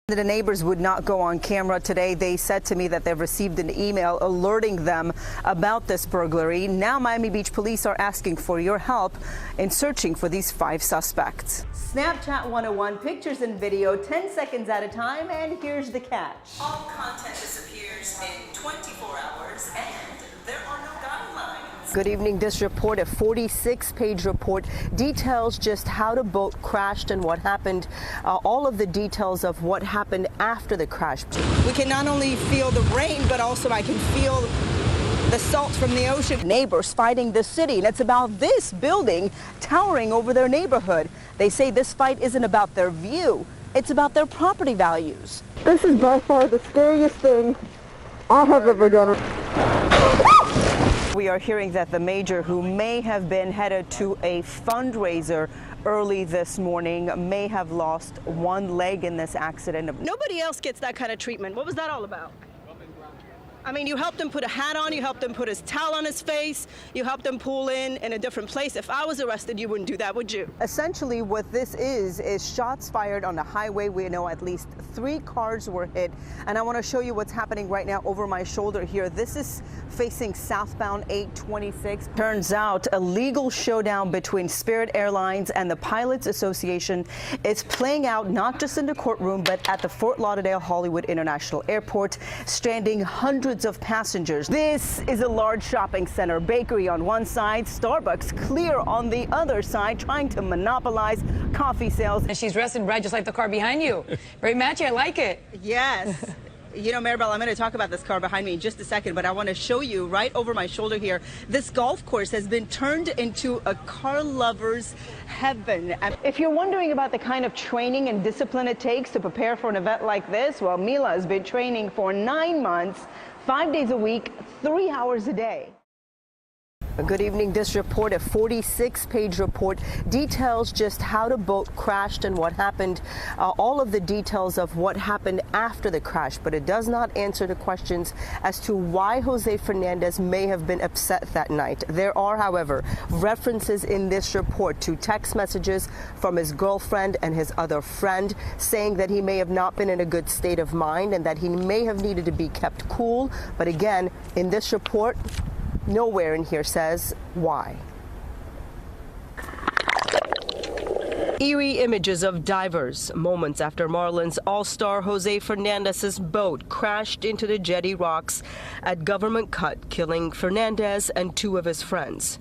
The neighbors would not go on camera today. They said to me that they've received an email alerting them about this burglary. Now Miami Beach police are asking for your help in searching for these 5 suspects. Snapchat 101, pictures and video 10 seconds at a time, and here's the catch. All content disappears in 24 hours and there are no guidelines. Good evening. This report, a 46-page report, details just how the boat crashed and what happened, all of the details of what happened after the crash. We can not only feel the rain, but also I can feel the salt from the ocean. Neighbors fighting the city, and it's about this building towering over their neighborhood. They say this fight isn't about their view, it's about their property values. This is by far the scariest thing I have ever done. We are hearing that the major, who may have been headed to a fundraiser early this morning, may have lost one leg in this accident. Nobody else gets that kind of treatment. What was that all about? I mean, you helped him put a hat on, you helped him put his towel on his face, you helped him pull in a different place. If I was arrested, you wouldn't do that, would you? Essentially, what this is shots fired on the highway. We know at least 3 cars were hit, and I want to show you what's happening right now over my shoulder here. This is facing southbound 826. Turns out a legal showdown between Spirit Airlines and the Pilots Association is playing out not just in the courtroom, but at the Fort Lauderdale Hollywood International Airport, stranding hundreds of passengers. This is a large shopping center, bakery on one side, Starbucks clear on the other side, trying to monopolize coffee sales. And she's dressed in red, just like the car behind you. Very matchy, I like it. Yes. You know, Maribel, I'm going to talk about this car behind me in just a second, but I want to show you right over my shoulder here. This golf course has been turned into a car lover's heaven. If you're wondering about the kind of training and discipline it takes to prepare for an event like this, well, Mila has been training for 9 months, 5 days a week, 3 hours a day. Good evening. This report, a 46-page report, details just how the boat crashed and what happened, all of the details of what happened after the crash, but it does not answer the questions as to why Jose Fernandez may have been upset that night. There are, however, references in this report to text messages from his girlfriend and his other friend saying that he may have not been in a good state of mind and that he may have needed to be kept cool. But again, in this report, nowhere in here says why. Eerie images of divers moments after Marlins all-star Jose Fernandez's boat crashed into the jetty rocks at Government Cut, killing Fernandez and 2 of his friends.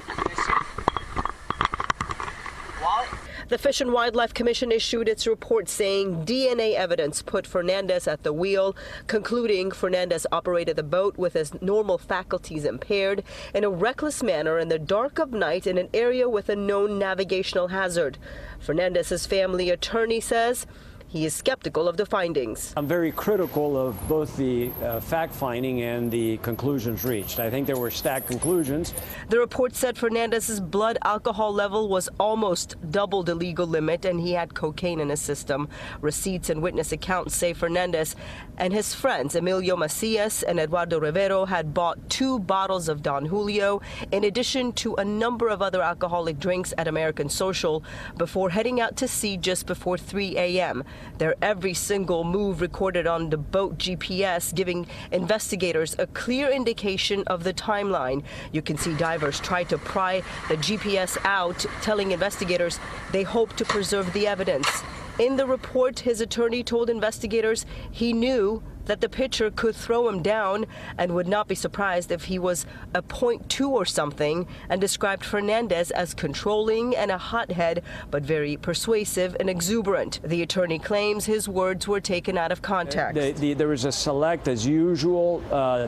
The Fish and Wildlife Commission issued its report saying DNA evidence put Fernandez at the wheel, concluding Fernandez operated the boat with his normal faculties impaired in a reckless manner in the dark of night in an area with a known navigational hazard. Fernandez's family attorney says he is skeptical of the findings. I'm very critical of both the fact-finding and the conclusions reached. I think there were stacked conclusions. The report said Fernandez's blood alcohol level was almost double the legal limit and he had cocaine in his system. Receipts and witness accounts say Fernandez and his friends Emilio Macias and Eduardo Rivero had bought 2 bottles of Don Julio in addition to a number of other alcoholic drinks at American Social before heading out to sea just before 3 a.m. Their every single move recorded on the boat GPS, giving investigators a clear indication of the timeline. You can see divers try to pry the GPS out, telling investigators they hope to preserve the evidence. In the report, his attorney told investigators he knew that the pitcher could throw him down and would not be surprised if he was a .2 or something, and described Fernandez as controlling and a hothead, but very persuasive and exuberant. The attorney claims his words were taken out of context. There was a select, as usual,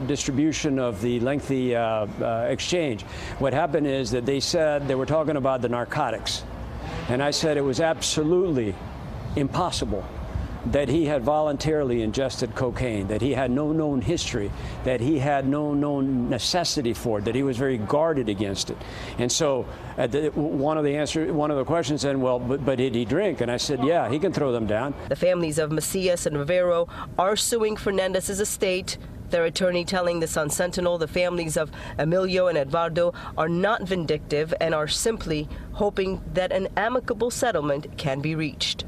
distribution of the lengthy exchange. What happened is that they said they were talking about the narcotics, and I said it was absolutely impossible that he had voluntarily ingested cocaine, that he had no known history, that he had no known necessity for it, that he was very guarded against it. And so one of the questions said, well, but did he drink? And I said, yeah, he can throw them down. The families of Macias and Rivero are suing Fernandez's estate. Their attorney telling the Sun Sentinel the families of Emilio and Eduardo are not vindictive and are simply hoping that an amicable settlement can be reached.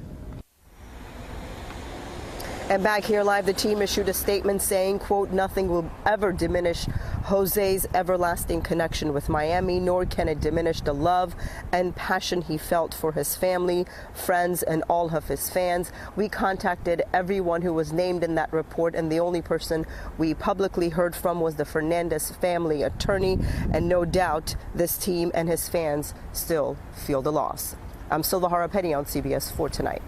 And back here live, the team issued a statement saying, quote, nothing will ever diminish Jose's everlasting connection with Miami, nor can it diminish the love and passion he felt for his family, friends, and all of his fans. We contacted everyone who was named in that report, and the only person we publicly heard from was the Fernandez family attorney, and no doubt this team and his fans still feel the loss. I'm Silva Harapetian on CBS 4 Tonight.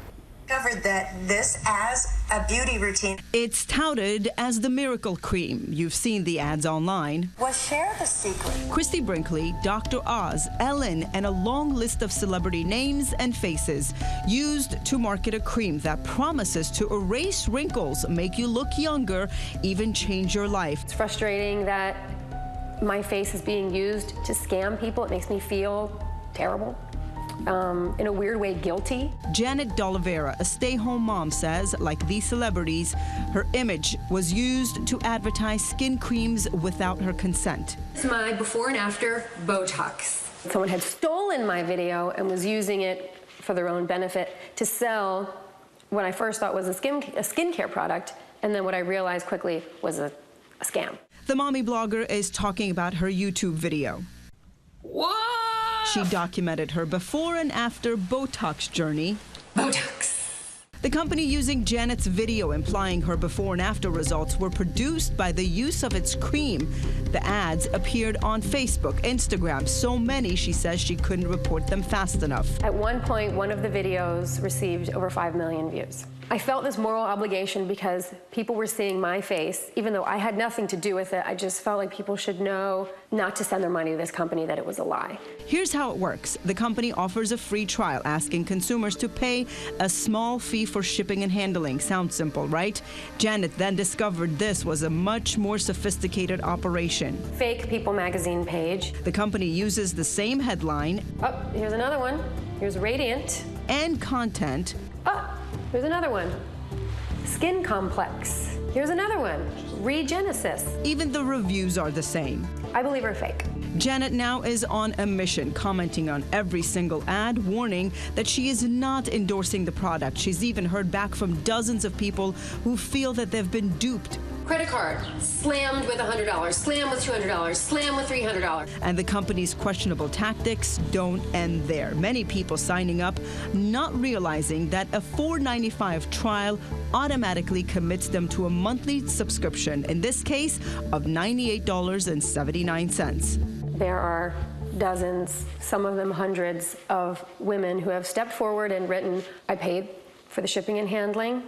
Discovered that this as a beauty routine. It's touted as the miracle cream. You've seen the ads online. Well, share the secret. Christy Brinkley, Dr. Oz, Ellen, and a long list of celebrity names and faces used to market a cream that promises to erase wrinkles, make you look younger, even change your life. It's frustrating that my face is being used to scam people. It makes me feel terrible. In a weird way, guilty. Janet D'Oliveira, a stay-home mom, says, like these celebrities, her image was used to advertise skin creams without her consent. It's my before and after Botox. Someone had stolen my video and was using it for their own benefit to sell what I first thought was a skincare product, and then what I realized quickly was a scam. The mommy blogger is talking about her YouTube video. Whoa! She documented her before and after Botox journey. Botox. The company using Janet's video implying her before and after results were produced by the use of its cream. The ads appeared on Facebook, Instagram, so many she says she couldn't report them fast enough. At one point, one of the videos received over 5 million views. I felt this moral obligation because people were seeing my face, even though I had nothing to do with it. I just felt like people should know not to send their money to this company, that it was a lie. Here's how it works. The company offers a free trial, asking consumers to pay a small fee for shipping and handling. Sounds simple, right? Janet then discovered this was a much more sophisticated operation. Fake People magazine page. The company uses the same headline. Oh, here's another one. Here's Radiant. And content. Oh, here's another one. Skin Complex. Here's another one. Regenesis. Even the reviews are the same. I believe are fake. Janet now is on a mission, commenting on every single ad, warning that she is not endorsing the product. She's even heard back from dozens of people who feel that they've been duped. Credit card, slammed with $100, slammed with $200, slammed with $300. And the company's questionable tactics don't end there. Many people signing up, not realizing that a $4.95 trial automatically commits them to a monthly subscription, in this case of $98.79. There are dozens, some of them hundreds, of women who have stepped forward and written, I paid for the shipping and handling.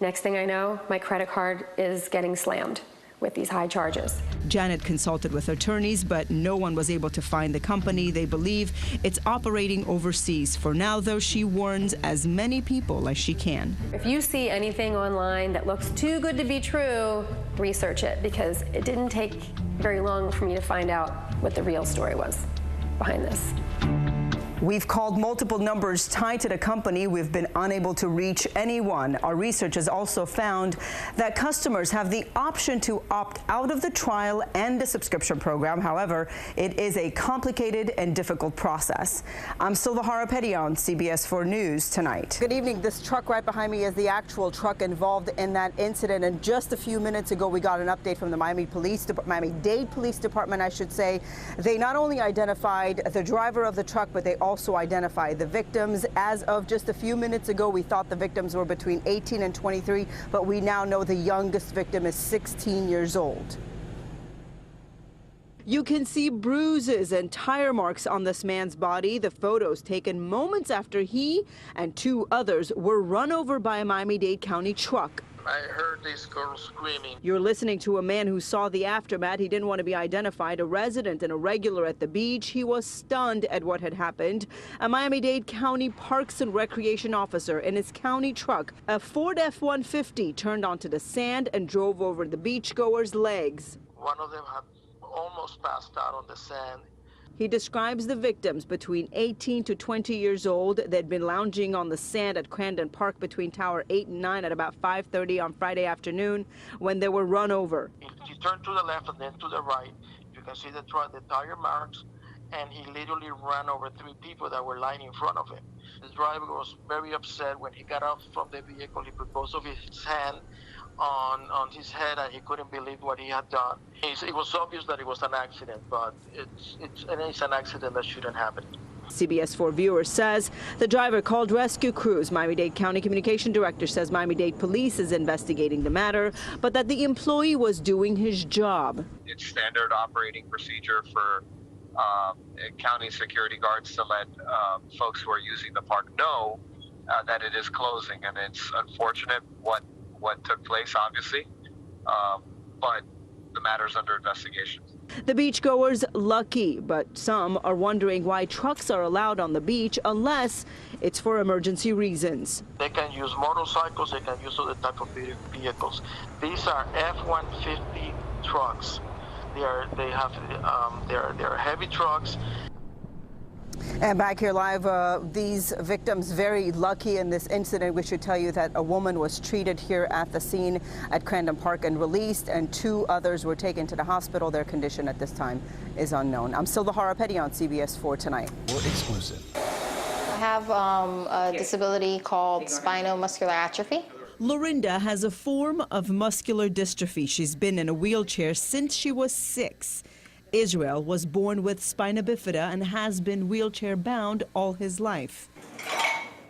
Next thing I know, my credit card is getting slammed with these high charges. Janet consulted with attorneys, but no one was able to find the company. They believe it's operating overseas. For now, though, she warns as many people as she can. If you see anything online that looks too good to be true, research it, because it didn't take very long for me to find out what the real story was behind this. We've called multiple numbers tied to the company. We've been unable to reach anyone. Our research has also found that customers have the option to opt out of the trial and the subscription program. However, it is a complicated and difficult process. I'm Silva Harapetian, CBS 4 News Tonight. Good evening. This truck right behind me is the actual truck involved in that incident. And just a few minutes ago, we got an update from the Miami-Dade Police Department, I should say. They not only identified the driver of the truck, but they also identified the victims. As of just a few minutes ago, we thought the victims were between 18 and 23, but we now know the youngest victim is 16 years old. You can see bruises and tire marks on this man's body. The photos taken moments after he and two others were run over by a Miami-Dade County truck. I heard this girl screaming. You're listening to a man who saw the aftermath. He didn't want to be identified. A resident and a regular at the beach. He was stunned at what had happened. A Miami-Dade County Parks and Recreation officer in his county truck, a Ford F-150, turned onto the sand and drove over the beachgoer's legs. One of them had almost passed out on the sand. He describes the victims between 18 to 20 years old. They'd been lounging on the sand at Crandon Park between Tower 8 and 9 at about 5:30 on Friday afternoon when they were run over. If you turn to the left and then to the right, you can see the tire marks and he literally ran over 3 people that were lying in front of him. The driver was very upset. When he got off from the vehicle, he put both of his hands on his head, and he couldn't believe what he had done. It was obvious that it was an accident, but it's an accident that shouldn't happen. CBS 4 viewer says the driver called rescue crews. Miami-Dade County Communication Director says Miami-Dade Police is investigating the matter, but that the employee was doing his job. It's standard operating procedure for county security guards to let folks who are using the park know that it is closing, and it's unfortunate what took place, obviously, but the matter's under investigation. The beachgoers lucky, but some are wondering why trucks are allowed on the beach unless it's for emergency reasons. They can use motorcycles, they can use other type of vehicles. These are F-150 trucks. They're heavy trucks. And back here live, these victims very lucky in this incident. We should tell you that a woman was treated here at the scene at Crandon Park and released, and 2 others were taken to the hospital. Their condition at this time is unknown. I'm Silva Harapetian on CBS 4 Tonight. More exclusive. I have a disability called spinal muscular atrophy. Lorinda has a form of muscular dystrophy. She's been in a wheelchair since she was 6. Israel was born with spina bifida and has been wheelchair-bound all his life.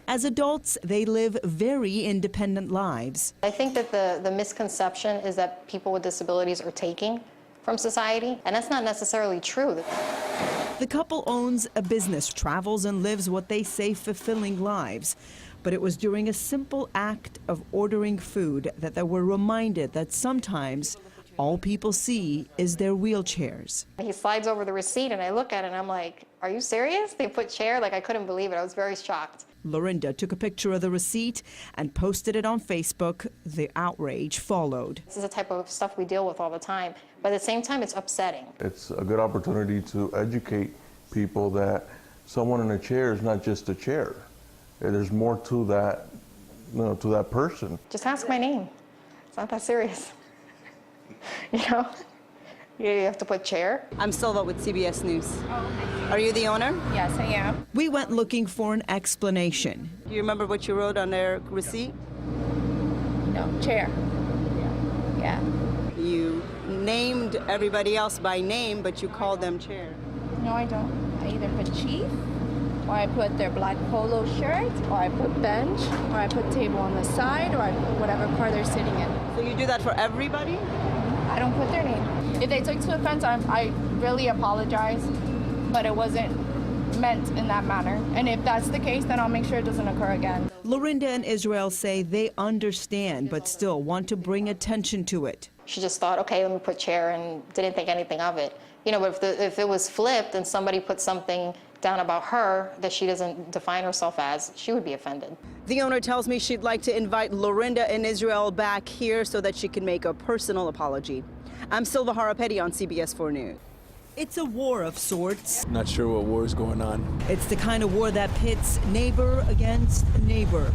As adults, they live very independent lives. I think that the misconception is that people with disabilities are taking from society, and that's not necessarily true. The couple owns a business, travels and lives what they say fulfilling lives. But it was during a simple act of ordering food that they were reminded that sometimes all people see is their wheelchairs. He slides over the receipt, and I look at it, and I'm like, are you serious? They put chair? Like, I couldn't believe it. I was very shocked. Lorinda took a picture of the receipt and posted it on Facebook. The outrage followed. This is the type of stuff we deal with all the time, but at the same time, it's upsetting. It's a good opportunity to educate people that someone in a chair is not just a chair. There's more to that, to that person. Just ask my name. It's not that serious. You know, you have to put chair. I'm Silva with CBS News. Are you the owner? Yes, I am. We went looking for an explanation. Do you remember what you wrote on their receipt? No, chair. Yeah. You named everybody else by name, but you called them chair. No, I don't. I either put chief, or I put their black polo shirt, or I put bench, or I put table on the side, or I put whatever car they're sitting in. So you do that for everybody? I don't put their name. If they took to offense, I really apologize, but it wasn't meant in that manner. And if that's the case, then I'll make sure it doesn't occur again. Lorinda and Israel say they understand, but still want to bring attention to it. She just thought, okay, let me put chair, and didn't think anything of it. You know, but if it was flipped and somebody put something down about her that she doesn't define herself as, she would be offended. The owner tells me she'd like to invite Lorinda and Israel back here so that she can make a personal apology. I'm Silva Harapetian on CBS 4 News. It's a war of sorts. Not sure what war is going on. It's the kind of war that pits neighbor against neighbor.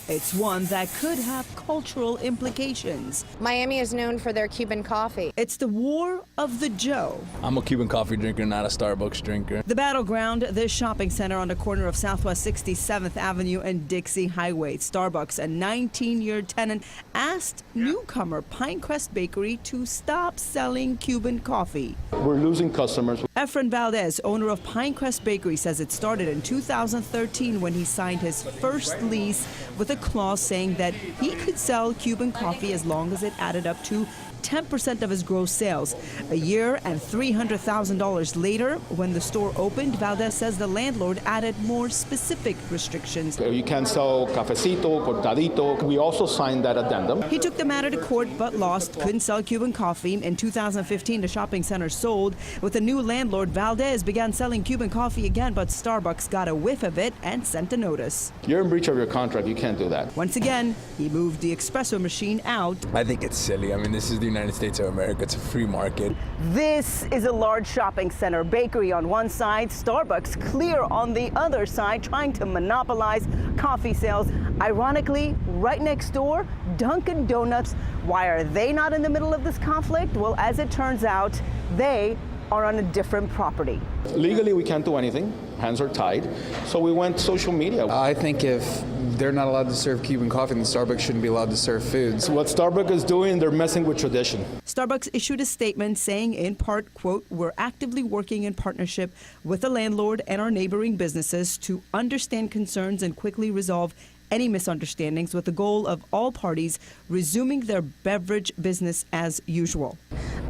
It's one that could have cultural implications. Miami is known for their Cuban coffee. It's the war of the Joe. I'm a Cuban coffee drinker, not a Starbucks drinker. The battleground, this shopping center on the corner of Southwest 67th Avenue and Dixie Highway. Starbucks, a 19-year tenant, asked newcomer Pinecrest Bakery to stop selling Cuban coffee. We're losing customers. Efren Valdez, owner of Pinecrest Bakery, says it started in 2013 when he signed his first lease with a clause saying that he could sell Cuban coffee as long as it added up to 10% of his gross sales. A year and $300,000 later, when the store opened, Valdez says the landlord added more specific restrictions. You can't sell cafecito, cortadito. We also signed that addendum. He took the matter to court but lost, couldn't sell Cuban coffee. In 2015, the shopping center sold. With a new landlord, Valdez began selling Cuban coffee again, but Starbucks got a whiff of it and sent a notice. You're in breach of your contract. You can't do that. Once again, he moved the espresso machine out. I think it's silly. I mean, this is the United States of America. It's a free market. This is a large shopping center, bakery on one side, Starbucks clear on the other side, trying to monopolize coffee sales. Ironically, right next door, Dunkin' Donuts. Why are they not in the middle of this conflict? Well, as it turns out, they are on a different property. Legally, we can't do anything. Hands are tied. So we went social media. I think if they're not allowed to serve Cuban coffee, then Starbucks shouldn't be allowed to serve foods. What Starbucks is doing, they're messing with tradition. Starbucks issued a statement saying, in part, quote, "We're actively working in partnership with the landlord and our neighboring businesses to understand concerns and quickly resolve any misunderstandings with the goal of all parties resuming their beverage business as usual."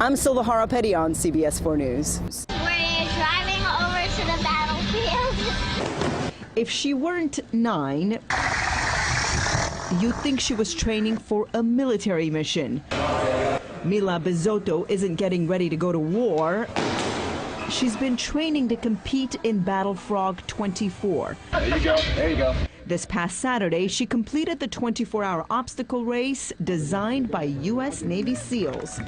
I'm Silva Harapetian on CBS 4 News. We're driving over to the battlefield. If she weren't 9, you'd think she was training for a military mission. Mila Bizotto isn't getting ready to go to war. She's been training to compete in Battle Frog 24. There you go. There you go. This past Saturday, she completed the 24-hour obstacle race designed by U.S. Navy SEALs.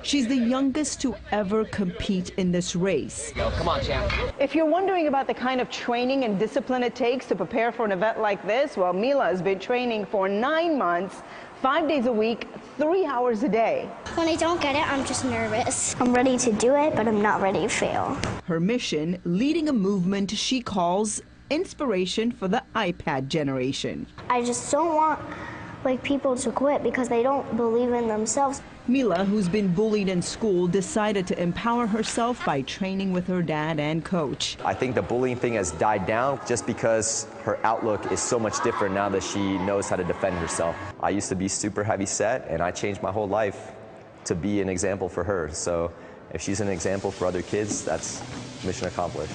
She's the youngest to ever compete in this race. Come on, champ. If you're wondering about the kind of training and discipline it takes to prepare for an event like this, well, Mila has been training for 9 months, 5 days a week, 3 hours a day. When I don't get it, I'm just nervous. I'm ready to do it, but I'm not ready to fail. Her mission, leading a movement she calls inspiration for the iPad generation. I just don't want people to quit because they don't believe in themselves. Mila, who's been bullied in school, decided to empower herself by training with her dad and coach. I think the bullying thing has died down just because her outlook is so much different now that she knows how to defend herself. I used to be super heavy set, and I changed my whole life to be an example for her. So if she's an example for other kids, that's mission accomplished.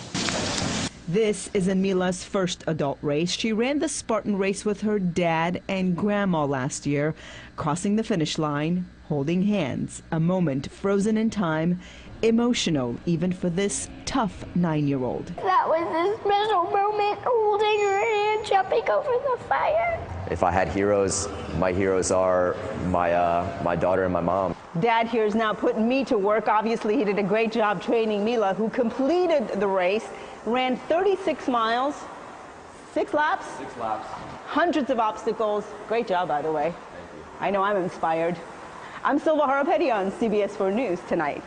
This isn't Mila's first adult race. She ran the Spartan race with her dad and grandma last year, crossing the finish line, holding hands, a moment frozen in time, emotional even for this tough 9-year-old. That was a special moment, holding her hand, jumping over the fire. If I had heroes, my heroes are my daughter and my mom. Dad here is now putting me to work. Obviously, he did a great job training Mila, who completed the race, ran 36 miles, 6 laps? 6 laps. Hundreds of obstacles. Great job, by the way. Thank you. I know I'm inspired. I'm Silva Harapetian on CBS 4 News Tonight.